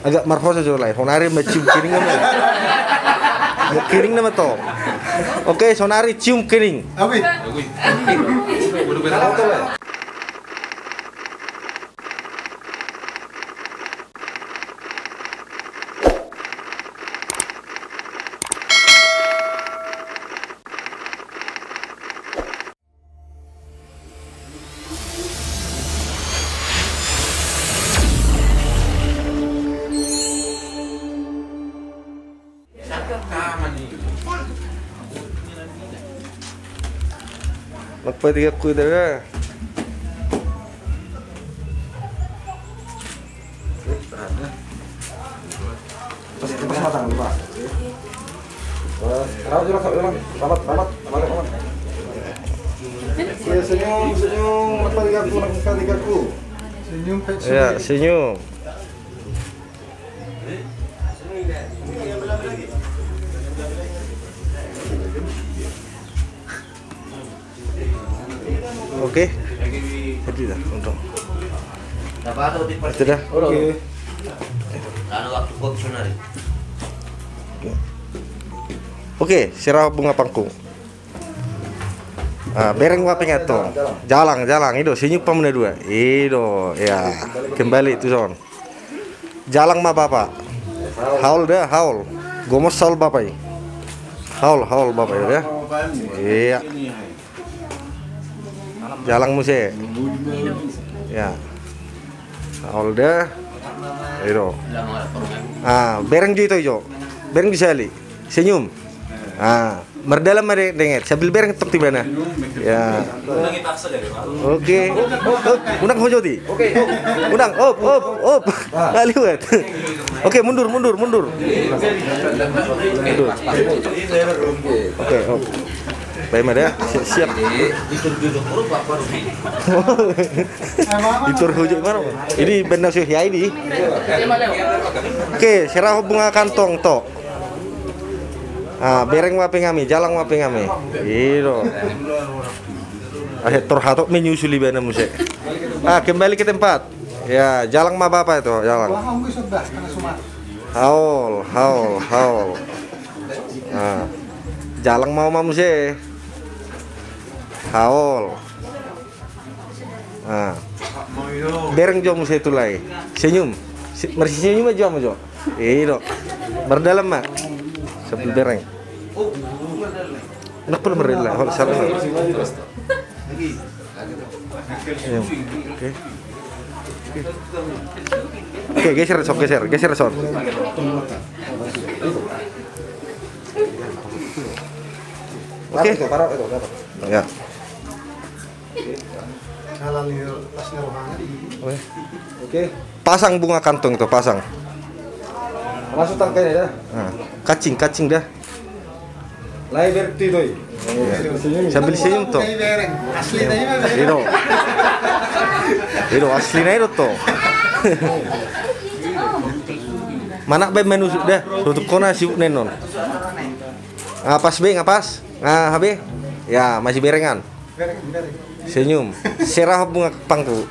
agak marfosa jo lai sonari cium kiring nama kiring nama to. Oke, sonari cium kiring. Oke. Magpatiga ko dara. Senyum, magpatiga ko. Ya, senyum. Oke. Jadi dah, untung. Itu dah. Oke. Oke, sirah bunga pangkung. Bereng waping itu. Jalang, itu senyum pamuna dua. Itu, ya. Kembali itu son. Jalang ma bapak. Haul dah, haul. Gomos saul bapak. Haul bapak ya. Iya. Jalang muse. Ya. Alda. Itu. Bereng jo itu jo. Bereng bisa li. Senyum. Merdalam mari denget. Sambil bereng tok di mana? Ya. Oke. Undang hojo di. Oke. Undang. Op. Lihat. Oke, mundur. Oke, op. Baik ya, siap. Ditur hujuk mana? Ini benda sih ya ini. Oke, serah bunga kantong to. Bereng waping kami, jalang waping kami. Itu. Terhatok menyusuli benda musik. Kembali ke tempat. Ya, jalang ma bapak itu, jalang. Haul. Jalang mau musik. Haul. Bereng jo musik itu lagi. Senyum. Masih senyum aja mo jo. Itu. Berdalam mak. Sambil bereng. Nak perlu merela. Hol salah. Oke, geser son. Oke. Ya. Oke. Pasang bunga kantong itu, pasang. Masuk tangkainya dah. Kacing dah. Lai berarti itu. Sambil senyum tuh. Itu aslinya itu tuh. Mana be menu dah. Tutup kona sibuk nenon. Ngapas. Habe. Ya, masih berengan. Senyum. Serah bunga pangku.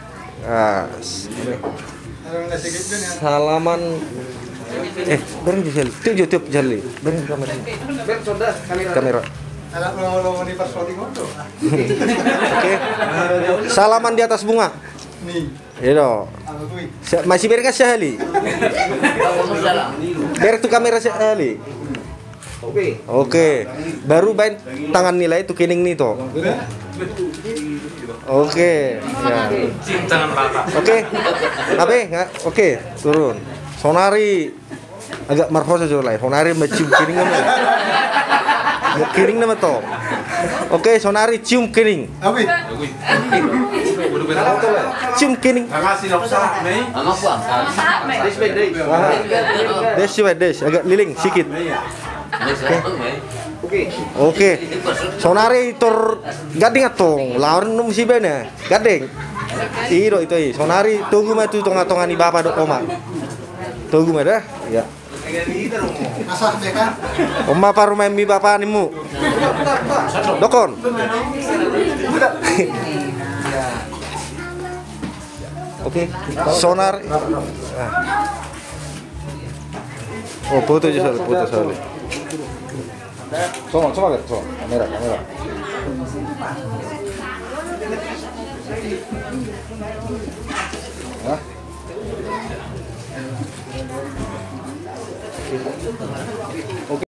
Salaman. Bereng jeli. Tujuh jeli. Bereng kamera. Kamera. Oke. Salaman di atas bunga. Itu. Masih bereng sekali. Bereng tu kamera sekali. Oke. Baru main tangan nilai itu kening nih toh. Oke. Ya. Oke, turun. Sonari agak marfosa jo lai. Sonari cium kiring nama. Kiring nama toh. Oke, sonari cium kiring. Cium kiring. Des agak liling sedikit. Oke. Sonari tur gading atong lawan musibah na. Gading. Iro itu. Sonari tunggu mah tu tonga-tonga ni bapak dok oma. Tunggu mah dah. Ya. Oma paru main mi bapak nimu. Dokon. Oke. Sonar. Oh, foto aja soalnya, foto soalnya. Coba lihat, coba. Kamera. Hah? Oke.